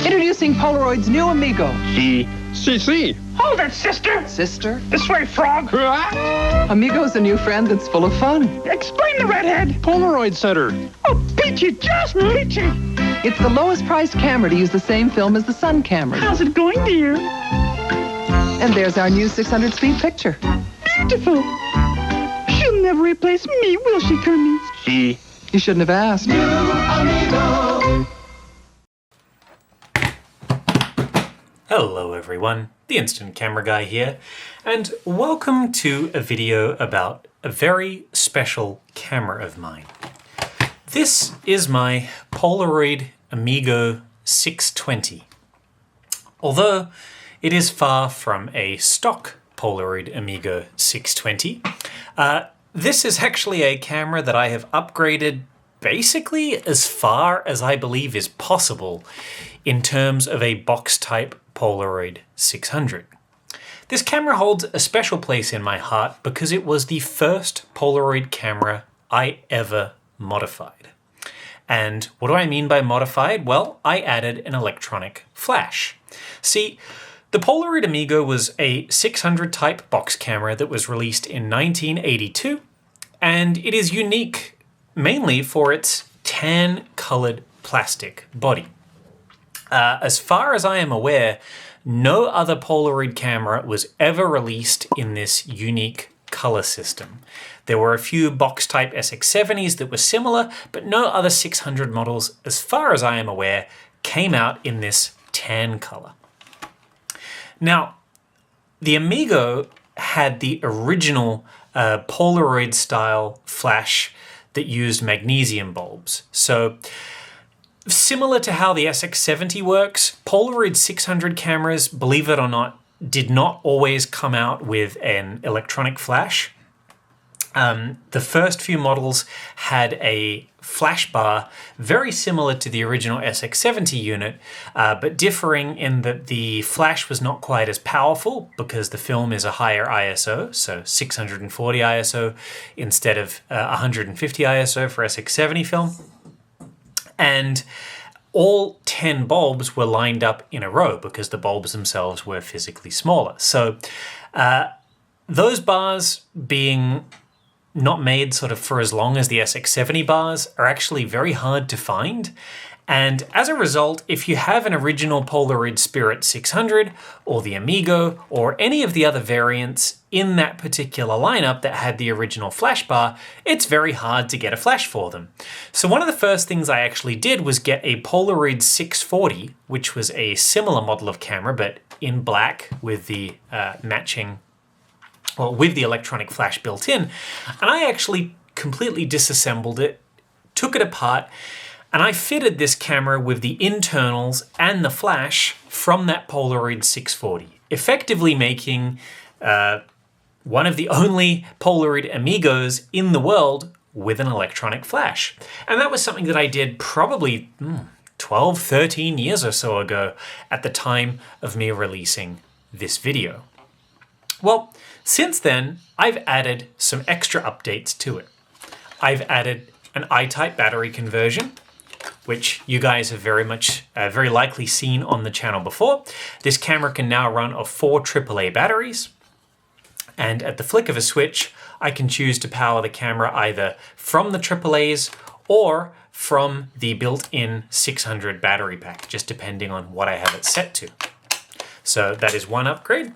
Introducing Polaroid's new Amigo. See. Hold it, sister! Sister? This way, frog! Amigo's a new friend that's full of fun. Explain the redhead! Polaroid Center. Oh, peachy, just peachy! It's the lowest priced camera to use the same film as the Sun cameras. How's it going, dear? And there's our new 600 speed picture. Beautiful! She'll never replace me, will she, Kermit? See. You shouldn't have asked. Hello everyone, the Instant Camera Guy here, and welcome to a video about a very special camera of mine. This is my Polaroid Amigo 620. Although it is far from a stock Polaroid Amigo 620, this is actually a camera that I have upgraded basically as far as I believe is possible in terms of a box type Polaroid 600. This camera holds a special place in my heart because it was the first Polaroid camera I ever modified. And what do I mean by modified? Well, I added an electronic flash. See, the Polaroid Amigo was a 600 type box camera that was released in 1982, and it is unique mainly for its tan colored plastic body. As far as I am aware, no other Polaroid camera was ever released in this unique color system. There were a few box type SX70s that were similar, but no other 600 models, as far as I am aware, came out in this tan color. Now, the Amigo had the original Polaroid style flash that used magnesium bulbs. So, similar to how the SX70 works, Polaroid 600 cameras, believe it or not, did not always come out with an electronic flash. The first few models had a flash bar very similar to the original SX70 unit, but differing in that the flash was not quite as powerful because the film is a higher ISO, so 640 ISO instead of 150 ISO for SX70 film. And all 10 bulbs were lined up in a row because the bulbs themselves were physically smaller. So those bars being not made sort of for as long as the SX70 bars are actually very hard to find. And as a result, if you have an original Polaroid Spirit 600 or the Amigo or any of the other variants in that particular lineup that had the original flash bar, it's very hard to get a flash for them. So one of the first things I actually did was get a Polaroid 640, which was a similar model of camera, but in black with the with the electronic flash built in. And I actually completely disassembled it, took it apart, and I fitted this camera with the internals and the flash from that Polaroid 640, effectively making one of the only Polaroid Amigos in the world with an electronic flash. And that was something that I did probably 12, 13 years or so ago at the time of me releasing this video. Well, since then, I've added some extra updates to it. I've added an I-type battery conversion, which you guys have very likely seen on the channel before. This camera can now run off 4 AAA batteries. And at the flick of a switch, I can choose to power the camera either from the AAAs or from the built-in 600 battery pack, just depending on what I have it set to. So that is one upgrade.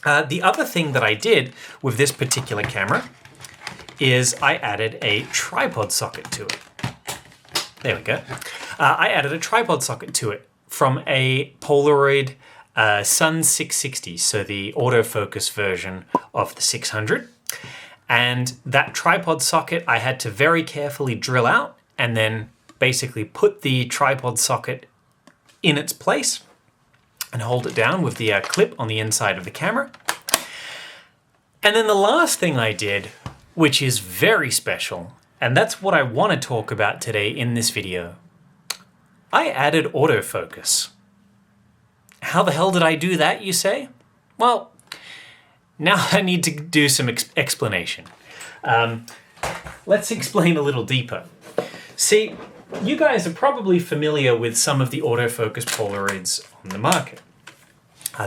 The other thing that I did with this particular camera is I added a tripod socket to it. There we go. I added a tripod socket to it from a Polaroid Sun 660, so the autofocus version of the 600. And that tripod socket I had to very carefully drill out and then basically put the tripod socket in its place and hold it down with the clip on the inside of the camera. And then the last thing I did, which is very special, and that's what I want to talk about today in this video, I added autofocus. How the hell did I do that, you say? Well, now I need to do some explanation. Let's explain a little deeper. See, you guys are probably familiar with some of the autofocus Polaroids on the market.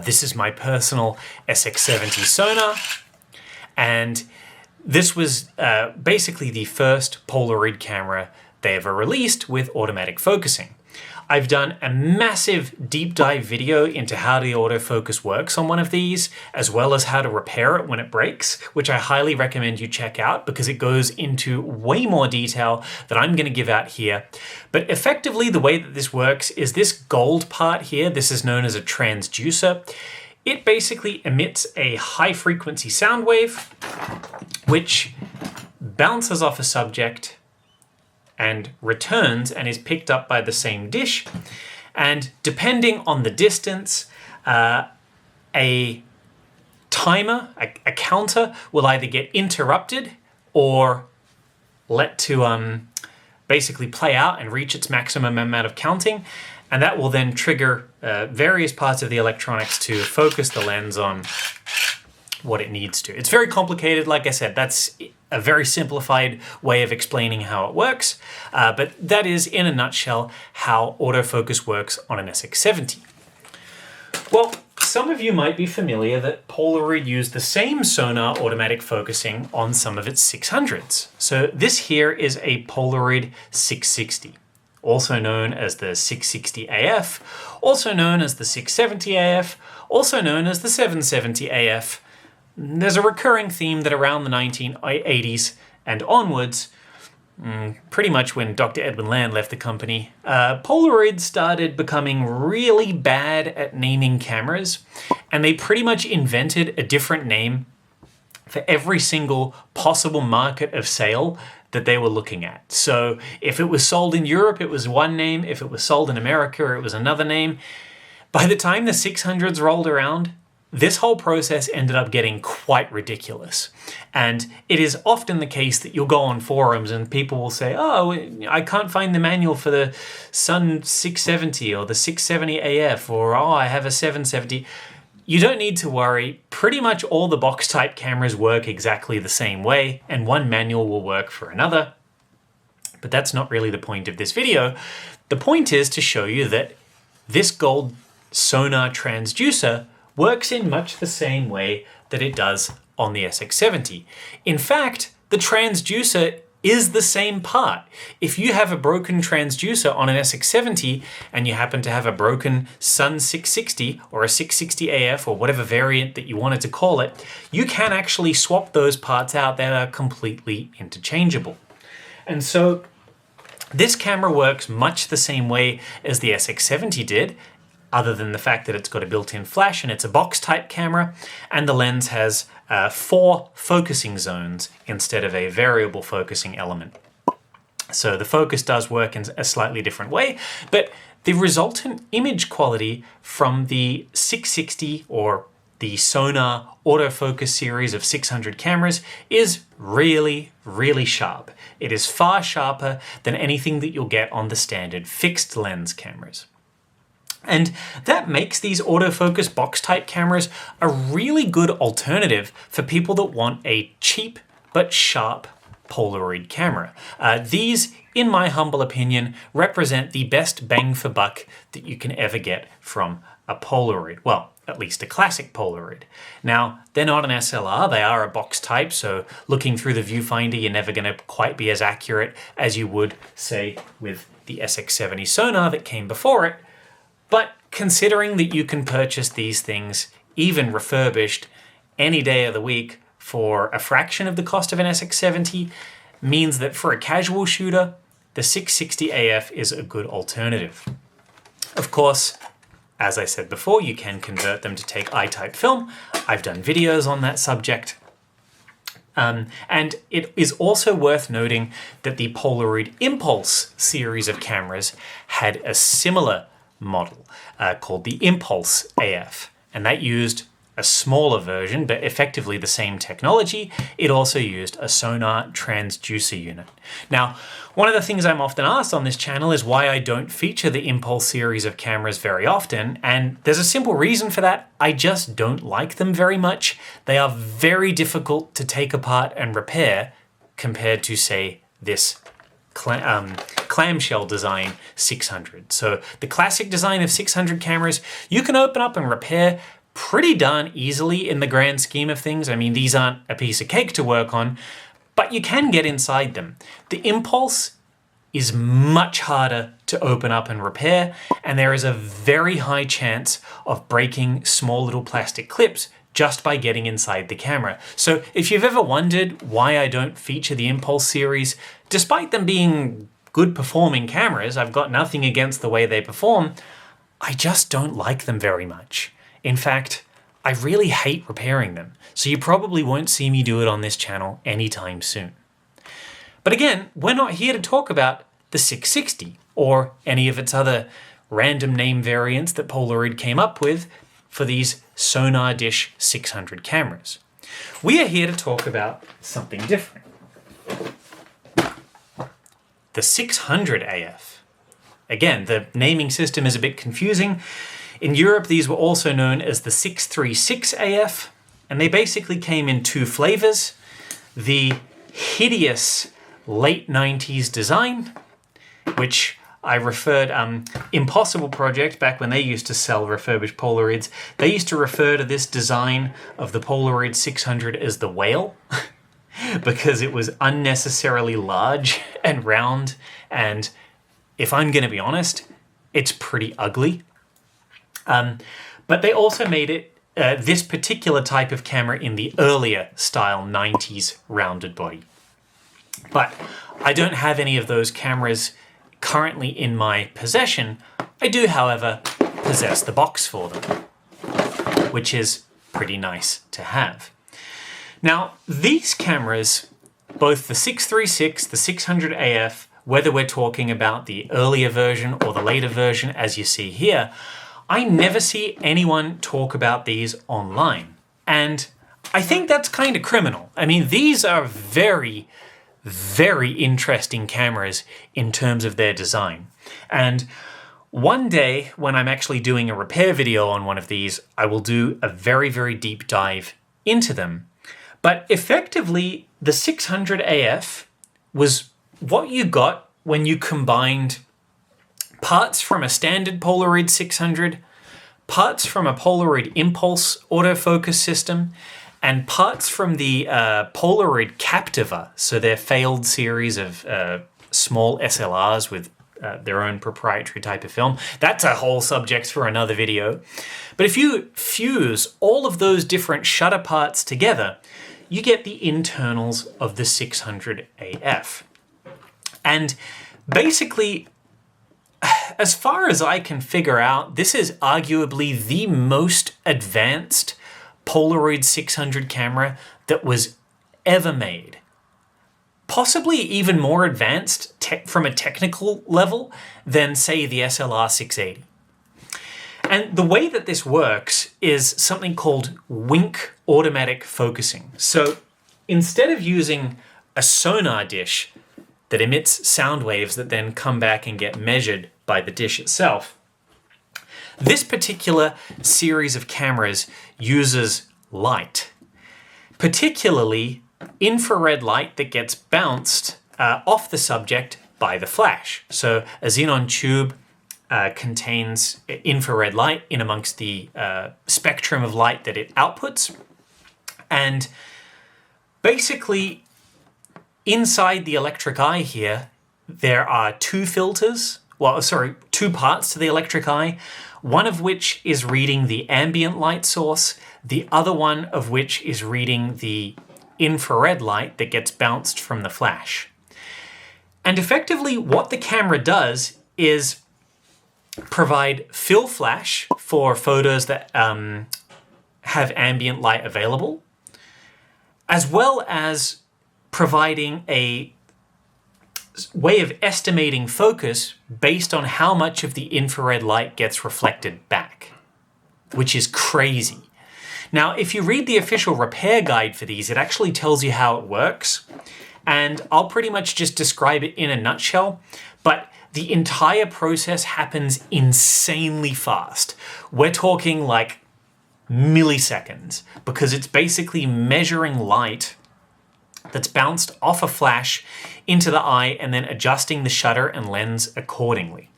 This is my personal SX70 sonar, and this was basically the first Polaroid camera they ever released with automatic focusing. I've done a massive deep dive video into how the autofocus works on one of these, as well as how to repair it when it breaks, which I highly recommend you check out because it goes into way more detail than I'm going to give out here. But effectively, the way that this works is this gold part here, this is known as a transducer. It basically emits a high frequency sound wave, which bounces off a subject and returns and is picked up by the same dish. And depending on the distance, a timer, a counter, will either get interrupted or let to basically play out and reach its maximum amount of counting. And that will then trigger various parts of the electronics to focus the lens on what it needs to. It's very complicated. Like I said, that's a very simplified way of explaining how it works. But that is, in a nutshell, how autofocus works on an SX70. Well, some of you might be familiar that Polaroid used the same sonar automatic focusing on some of its 600s. So this here is a Polaroid 660. Also known as the 660 AF, also known as the 670 AF, also known as the 770 AF. There's a recurring theme that around the 1980s and onwards, pretty much when Dr. Edwin Land left the company, Polaroid started becoming really bad at naming cameras, and they pretty much invented a different name for every single possible market of sale that they were looking at. So if it was sold in Europe, it was one name. If it was sold in America, it was another name. By the time the 600s rolled around, this whole process ended up getting quite ridiculous. And it is often the case that you'll go on forums and people will say, oh, I can't find the manual for the Sun 670 or the 670 AF, or oh, I have a 770. You don't need to worry. Pretty much all the box type cameras work exactly the same way, and one manual will work for another. But that's not really the point of this video. The point is to show you that this gold sonar transducer works in much the same way that it does on the SX70. In fact, the transducer is the same part. If you have a broken transducer on an SX70 and you happen to have a broken Sun 660 or a 660 AF or whatever variant that you wanted to call it, you can actually swap those parts out that are completely interchangeable. And so this camera works much the same way as the SX70 did, other than the fact that it's got a built-in flash and it's a box type camera, and the lens has 4 focusing zones instead of a variable focusing element. So the focus does work in a slightly different way, but the resultant image quality from the 660 or the Sonar autofocus series of 600 cameras is really, really sharp. It is far sharper than anything that you'll get on the standard fixed lens cameras. And that makes these autofocus box type cameras a really good alternative for people that want a cheap but sharp Polaroid camera. These, in my humble opinion, represent the best bang for buck that you can ever get from a Polaroid. Well, at least a classic Polaroid. Now, they're not an SLR, they are a box type, so looking through the viewfinder, you're never going to quite be as accurate as you would, say, with the SX70 sonar that came before it. But considering that you can purchase these things, even refurbished, any day of the week for a fraction of the cost of an SX70, means that for a casual shooter, the 660 AF is a good alternative. Of course, as I said before, you can convert them to take I-type film. I've done videos on that subject. And it is also worth noting that the Polaroid Impulse series of cameras had a similar model called the Impulse AF, and that used a smaller version but effectively the same technology. It also used a sonar transducer unit. Now, one of the things I'm often asked on this channel is why I don't feature the Impulse series of cameras very often, and there's a simple reason for that. I just don't like them very much. They are very difficult to take apart and repair compared to, say, this clamshell design 600. So the classic design of 600 cameras, you can open up and repair pretty darn easily in the grand scheme of things. I mean, these aren't a piece of cake to work on, but you can get inside them. The Impulse is much harder to open up and repair, and there is a very high chance of breaking small little plastic clips just by getting inside the camera. So if you've ever wondered why I don't feature the Impulse series, despite them being good performing cameras, I've got nothing against the way they perform, I just don't like them very much. In fact, I really hate repairing them, so you probably won't see me do it on this channel anytime soon. But again, we're not here to talk about the 660 or any of its other random name variants that Polaroid came up with for these Sonar Dish 600 cameras. We are here to talk about something different. The 600 AF. Again, the naming system is a bit confusing. In Europe, these were also known as the 636 AF, and they basically came in two flavors: the hideous late 90s design, which I referred, Impossible Project, back when they used to sell refurbished Polaroids, they used to refer to this design of the Polaroid 600 as the whale, because it was unnecessarily large and round, and if I'm going to be honest, it's pretty ugly. But they also made it this particular type of camera in the earlier style 90s rounded body. But I don't have any of those cameras currently in my possession. I do, however, possess the box for them, which is pretty nice to have. Now, these cameras, both the 636, the 600 AF, whether we're talking about the earlier version or the later version, as you see here, I never see anyone talk about these online. And I think that's kind of criminal. I mean, these are very, very interesting cameras in terms of their design. And one day, when I'm actually doing a repair video on one of these, I will do a very, very deep dive into them. But effectively, the 600 AF was what you got when you combined parts from a standard Polaroid 600, parts from a Polaroid Impulse autofocus system, and parts from the Polaroid Captiva, so their failed series of small SLRs with their own proprietary type of film. That's a whole subject for another video. But if you fuse all of those different shutter parts together, you get the internals of the 600 AF. And basically, as far as I can figure out, this is arguably the most advanced Polaroid 600 camera that was ever made. Possibly even more advanced from a technical level than, say, the SLR 680. And the way that this works is something called wink automatic focusing. So instead of using a sonar dish that emits sound waves that then come back and get measured by the dish itself, this particular series of cameras uses light, particularly infrared light that gets bounced off the subject by the flash. So a xenon tube contains infrared light in amongst the spectrum of light that it outputs. And basically, inside the electric eye here, there are two parts to the electric eye, one of which is reading the ambient light source, the other one of which is reading the infrared light that gets bounced from the flash. And effectively, what the camera does is provide fill flash for photos that have ambient light available, as well as providing a way of estimating focus based on how much of the infrared light gets reflected back, which is crazy. Now, if you read the official repair guide for these, it actually tells you how it works, and I'll pretty much just describe it in a nutshell, but the entire process happens insanely fast. We're talking like milliseconds, because it's basically measuring light that's bounced off a flash into the eye and then adjusting the shutter and lens accordingly.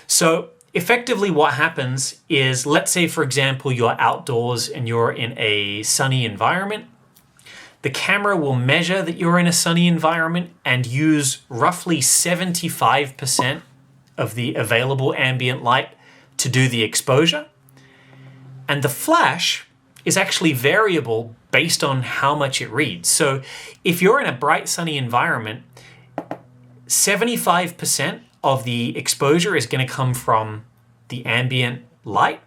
So effectively what happens is, let's say for example you're outdoors and you're in a sunny environment. The camera will measure that you're in a sunny environment and use roughly 75% of the available ambient light to do the exposure. And the flash is actually variable based on how much it reads. So if you're in a bright sunny environment, 75% of the exposure is going to come from the ambient light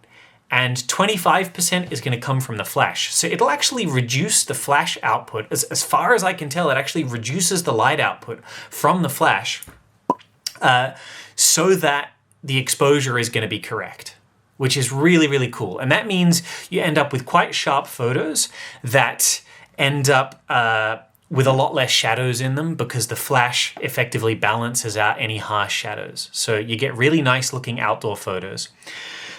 and 25% is going to come from the flash. So it'll actually reduce the flash output. As far as I can tell, it actually reduces the light output from the flash so that the exposure is going to be correct, which is really, really cool. And that means you end up with quite sharp photos that end up with a lot less shadows in them because the flash effectively balances out any harsh shadows. So you get really nice looking outdoor photos.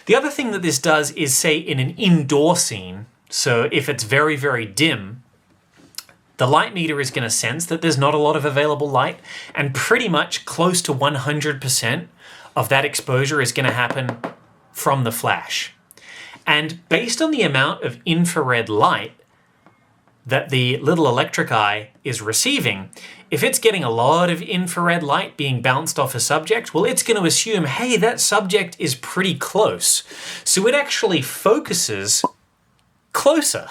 The other thing that this does is, say in an indoor scene, so if it's very, very dim, the light meter is going to sense that there's not a lot of available light, and pretty much close to 100% of that exposure is going to happen from the flash. And based on the amount of infrared light that the little electric eye is receiving, if it's getting a lot of infrared light being bounced off a subject, well, it's going to assume, hey, that subject is pretty close. So it actually focuses closer.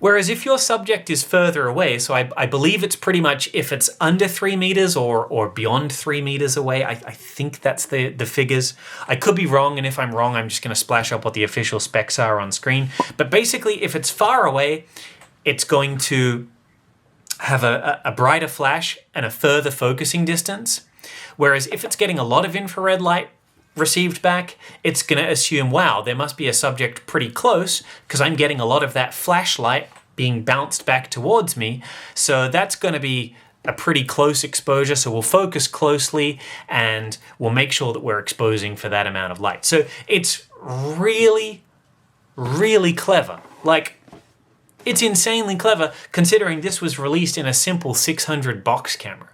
Whereas if your subject is further away, so I believe it's pretty much if it's under 3 meters or beyond 3 meters away, I think that's the figures. I could be wrong, and if I'm wrong, I'm just going to splash up what the official specs are on screen. But basically, if it's far away, it's going to have a brighter flash and a further focusing distance. Whereas if it's getting a lot of infrared light received back, it's going to assume, wow, there must be a subject pretty close because I'm getting a lot of that flashlight being bounced back towards me. So that's going to be a pretty close exposure. So we'll focus closely and we'll make sure that we're exposing for that amount of light. So it's really, really clever. Like, it's insanely clever considering this was released in a simple 600 box camera.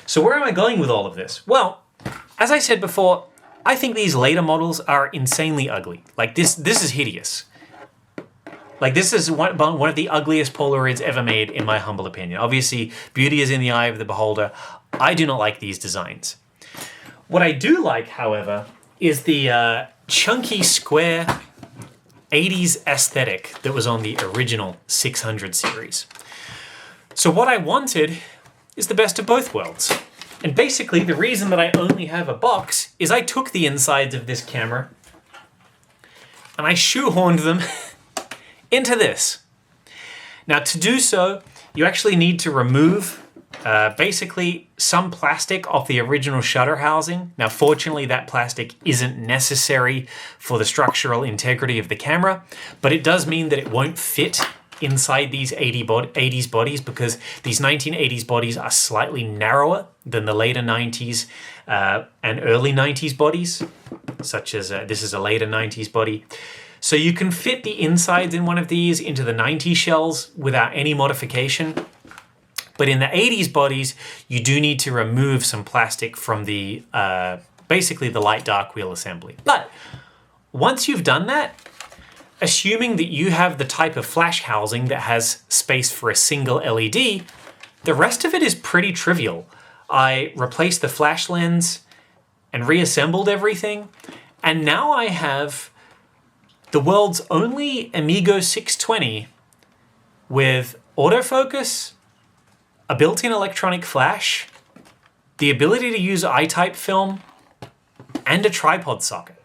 So where am I going with all of this? Well, as I said before, I think these later models are insanely ugly. Like this is hideous. Like this is one of the ugliest Polaroids ever made, in my humble opinion. Obviously, beauty is in the eye of the beholder. I do not like these designs. What I do like, however, is the chunky square 80s aesthetic that was on the original 600 series. So what I wanted is the best of both worlds. And basically, the reason that I only have a box is I took the insides of this camera and I shoehorned them into this. Now, to do so, you actually need to remove basically some plastic off the original shutter housing. Now, fortunately, that plastic isn't necessary for the structural integrity of the camera, but it does mean that it won't fit inside these 80s bodies because these 1980s bodies are slightly narrower than the later 90s and early 90s bodies, such as this is a later 90s body. So you can fit the insides in one of these into the 90s shells without any modification. But in the 80s bodies, you do need to remove some plastic from the basically the light dark wheel assembly. But once you've done that, assuming that you have the type of flash housing that has space for a single LED, the rest of it is pretty trivial. I replaced the flash lens and reassembled everything, and now I have the world's only Amigo 620 with autofocus, a built-in electronic flash, the ability to use I-type film, and a tripod socket.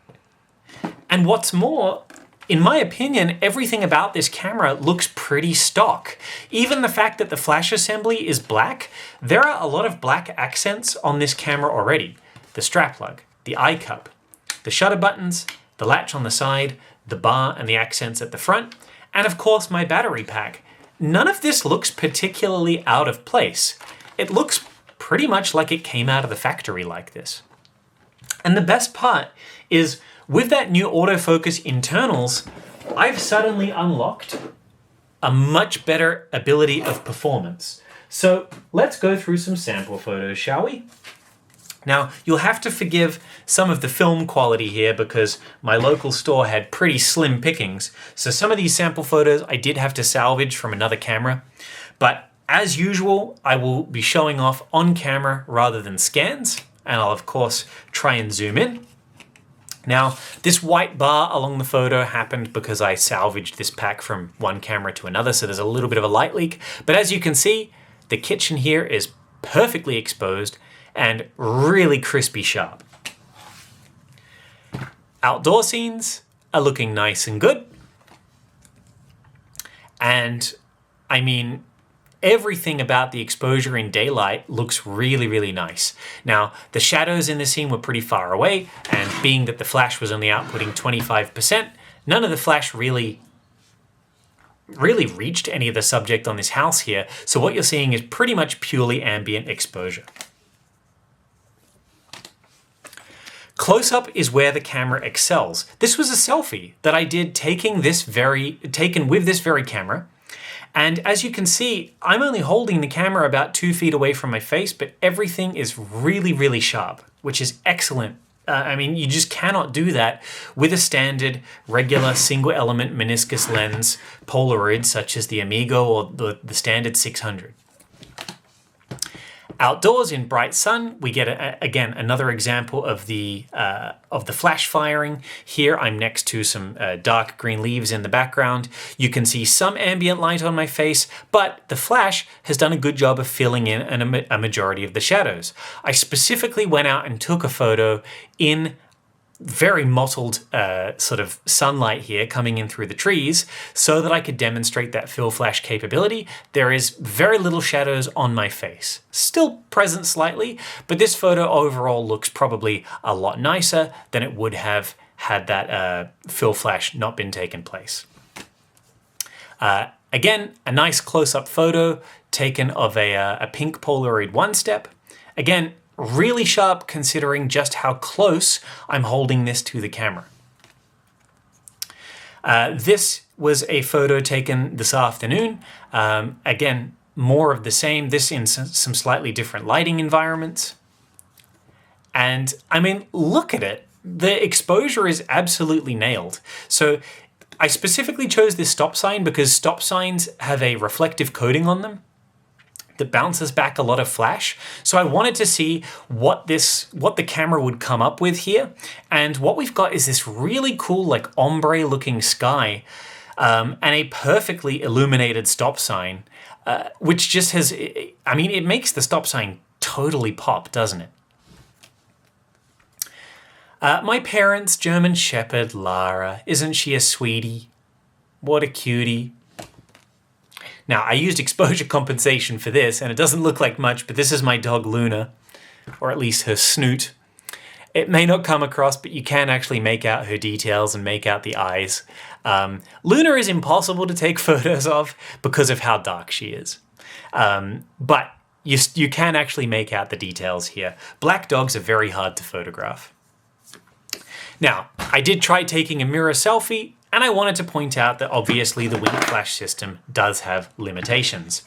And what's more, in my opinion, everything about this camera looks pretty stock. Even the fact that the flash assembly is black, there are a lot of black accents on this camera already. The strap lug, the eye cup, the shutter buttons, the latch on the side, the bar and the accents at the front, and of course my battery pack. None of this looks particularly out of place. It looks pretty much like it came out of the factory like this. And the best part is, with that new autofocus internals, I've suddenly unlocked a much better ability of performance. So let's go through some sample photos, shall we? Now, you'll have to forgive some of the film quality here because my local store had pretty slim pickings. So some of these sample photos I did have to salvage from another camera. But as usual, I will be showing off on camera rather than scans. And I'll, of course, try and zoom in. Now, this white bar along the photo happened because I salvaged this pack from one camera to another, so there's a little bit of a light leak. But as you can see, the kitchen here is perfectly exposed and really crispy sharp. Outdoor scenes are looking nice and good. And I mean, everything about the exposure in daylight looks really, really nice. Now, the shadows in this scene were pretty far away, and being that the flash was only outputting 25%, none of the flash really reached any of the subject on this house here. So what you're seeing is pretty much purely ambient exposure. Close-up is where the camera excels. This was a selfie that I did taken with this very camera. And as you can see, I'm only holding the camera about 2 feet away from my face, but everything is really, really sharp, which is excellent. I mean, you just cannot do that with a standard, regular, single-element meniscus lens Polaroid, such as the Amigo or the standard 600. Outdoors in bright sun, we get again another example of the flash firing. Here I'm next to some dark green leaves in the background. You can see some ambient light on my face, but the flash has done a good job of filling in a majority of the shadows. I specifically went out and took a photo in very mottled sort of sunlight here coming in through the trees so that I could demonstrate that fill flash capability. There is very little shadows on my face. Still present slightly, but this photo overall looks probably a lot nicer than it would have had that fill flash not been taken place. Again, a nice close-up photo taken of a pink Polaroid one-step. Again, really sharp considering just how close I'm holding this to the camera. This was a photo taken this afternoon. Again, more of the same, this in some slightly different lighting environments. And I mean, look at it. The exposure is absolutely nailed. So I specifically chose this stop sign because stop signs have a reflective coating on them that bounces back a lot of flash. So I wanted to see what the camera would come up with here. And what we've got is this really cool, like ombre looking sky and a perfectly illuminated stop sign, which just has, I mean, it makes the stop sign totally pop, doesn't it? My parents' German Shepherd, Lara. Isn't she a sweetie? What a cutie. Now, I used exposure compensation for this, and it doesn't look like much, but this is my dog Luna, or at least her snoot. It may not come across, but you can actually make out her details and make out the eyes. Luna is impossible to take photos of because of how dark she is. But you can actually make out the details here. Black dogs are very hard to photograph. Now, I did try taking a mirror selfie, and I wanted to point out that obviously the Wink Flash system does have limitations.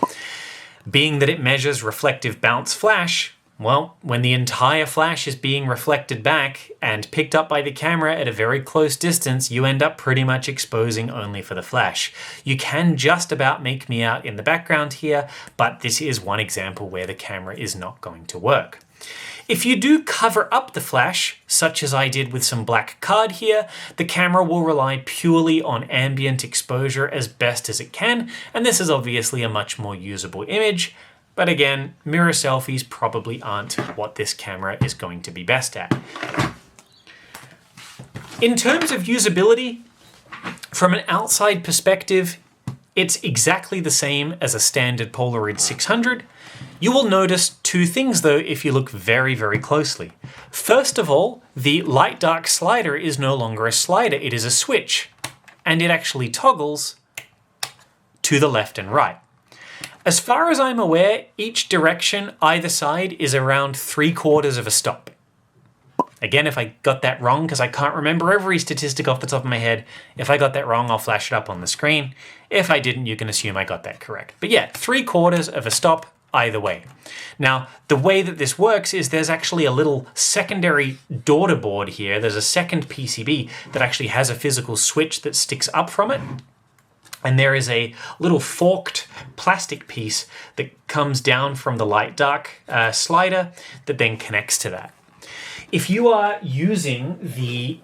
Being that it measures reflective bounce flash, well, when the entire flash is being reflected back and picked up by the camera at a very close distance, you end up pretty much exposing only for the flash. You can just about make me out in the background here, but this is one example where the camera is not going to work. If you do cover up the flash, such as I did with some black card here, the camera will rely purely on ambient exposure as best as it can, and this is obviously a much more usable image, but again, mirror selfies probably aren't what this camera is going to be best at. In terms of usability, from an outside perspective, it's exactly the same as a standard Polaroid 600. You will notice two things though if you look very, very closely. First of all, the light-dark slider is no longer a slider, it is a switch, and it actually toggles to the left and right. As far as I'm aware, each direction either side is around 3/4 of a stop. Again, if I got that wrong, because I can't remember every statistic off the top of my head, if I got that wrong, I'll flash it up on the screen. If I didn't, you can assume I got that correct. But yeah, 3/4 of a stop either way. Now, the way that this works is there's actually a little secondary daughter board here. There's a second PCB that actually has a physical switch that sticks up from it. And there is a little forked plastic piece that comes down from the light-dark slider that then connects to that. If you are using the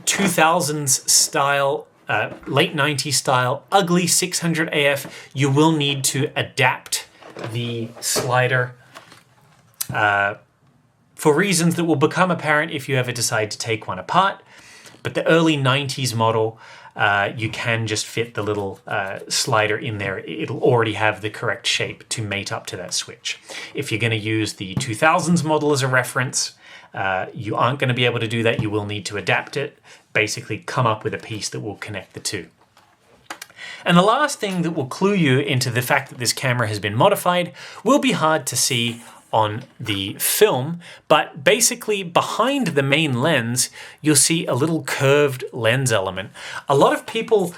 2000s style, late 90s style, ugly 600 AF, you will need to adapt the slider for reasons that will become apparent if you ever decide to take one apart. But the early 90s model, you can just fit the little slider in there. It'll already have the correct shape to mate up to that switch. If you're going to use the 2000s model as a reference, you aren't going to be able to do that. You will need to adapt it, basically come up with a piece that will connect the two. And the last thing that will clue you into the fact that this camera has been modified will be hard to see on the film, but basically behind the main lens, you'll see a little curved lens element. A lot of people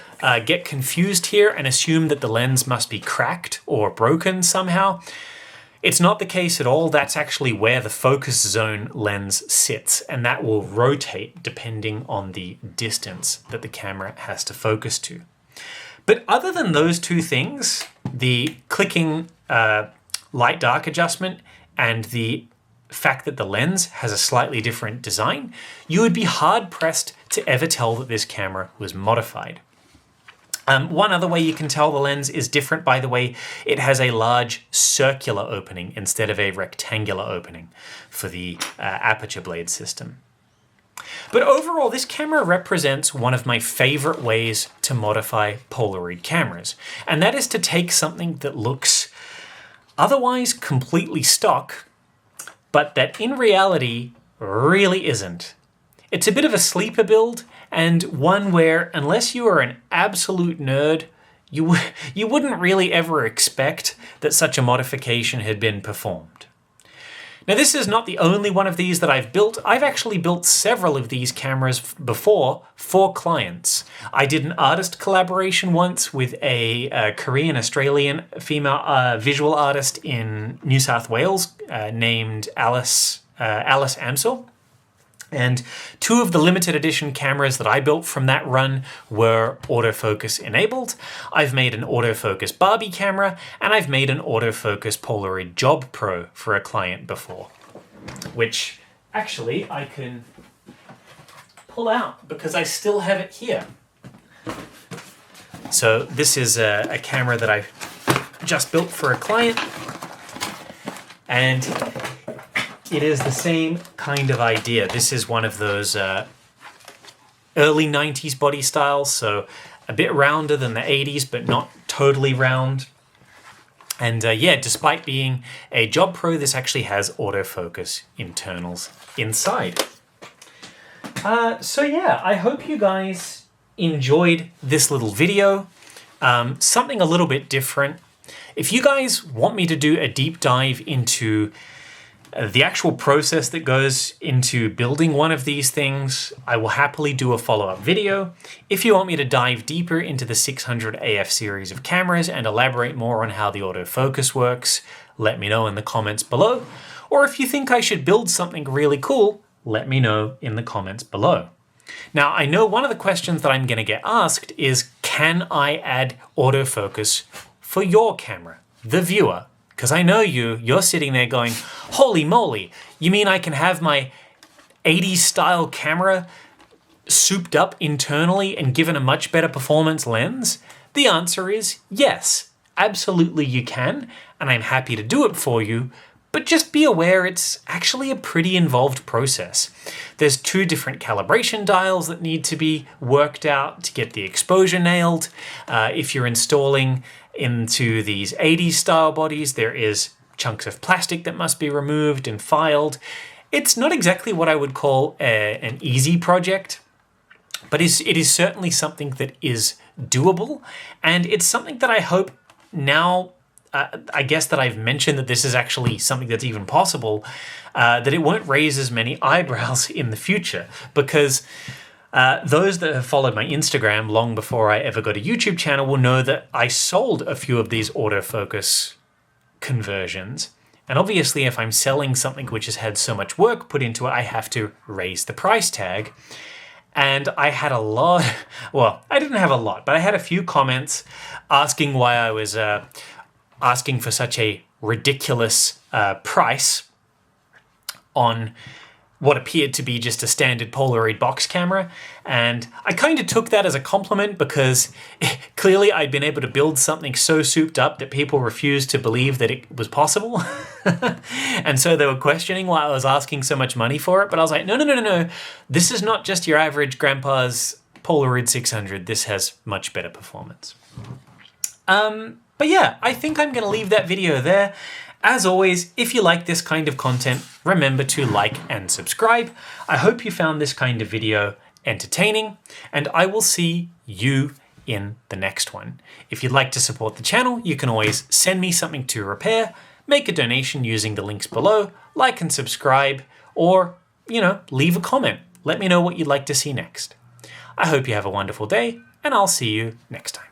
get confused here and assume that the lens must be cracked or broken somehow. It's not the case at all. That's actually where the focus zone lens sits, and that will rotate depending on the distance that the camera has to focus to. But other than those two things, the clicking light-dark adjustment and the fact that the lens has a slightly different design, you would be hard-pressed to ever tell that this camera was modified. One other way you can tell the lens is different, by the way. It has a large circular opening instead of a rectangular opening for the aperture blade system. But overall, this camera represents one of my favorite ways to modify Polaroid cameras, and that is to take something that looks otherwise completely stock, but that in reality really isn't. It's a bit of a sleeper build, and one where, unless you are an absolute nerd, you wouldn't really ever expect that such a modification had been performed. Now, this is not the only one of these that I've built. I've actually built several of these cameras before for clients. I did an artist collaboration once with a Korean-Australian female visual artist in New South Wales named Alice Amsel. And two of the limited edition cameras that I built from that run were autofocus enabled. I've made an autofocus Barbie camera, and I've made an autofocus Polaroid Job Pro for a client before, which actually I can pull out because I still have it here. So this is a camera that I just built for a client, and it is the same kind of idea. This is one of those early 90s body styles, so a bit rounder than the 80s, but not totally round. And yeah, despite being a Job Pro, this actually has autofocus internals inside. So yeah, I hope you guys enjoyed this little video. Something a little bit different. If you guys want me to do a deep dive into the actual process that goes into building one of these things, I will happily do a follow-up video. If you want me to dive deeper into the 600 AF series of cameras and elaborate more on how the autofocus works, let me know in the comments below. Or if you think I should build something really cool, let me know in the comments below. Now, I know one of the questions that I'm going to get asked is, can I add autofocus for your camera, the viewer? Because I know you're sitting there going, holy moly, you mean I can have my 80s style camera souped up internally and given a much better performance lens? The answer is yes, absolutely you can, and I'm happy to do it for you, but just be aware it's actually a pretty involved process. There's two different calibration dials that need to be worked out to get the exposure nailed. If you're installing into these 80s style bodies, there is chunks of plastic that must be removed and filed. It's not exactly what I would call an easy project, but it is certainly something that is doable, and it's something that I hope now I guess that I've mentioned that this is actually something that's even possible, that it won't raise as many eyebrows in the future, because those that have followed my Instagram long before I ever got a YouTube channel will know that I sold a few of these autofocus conversions. And obviously, if I'm selling something which has had so much work put into it, I have to raise the price tag. And I had a lot, well, I didn't have a lot, but I had a few comments asking why I was asking for such a ridiculous price on what appeared to be just a standard Polaroid box camera. And I kind of took that as a compliment, because clearly I'd been able to build something so souped up that people refused to believe that it was possible. And so they were questioning why I was asking so much money for it. But I was like, no. This is not just your average grandpa's Polaroid 600. This has much better performance. But yeah, I think I'm going to leave that video there. As always, if you like this kind of content, remember to like and subscribe. I hope you found this kind of video entertaining, and I will see you in the next one. If you'd like to support the channel, you can always send me something to repair, make a donation using the links below, like and subscribe, or, leave a comment. Let me know what you'd like to see next. I hope you have a wonderful day, and I'll see you next time.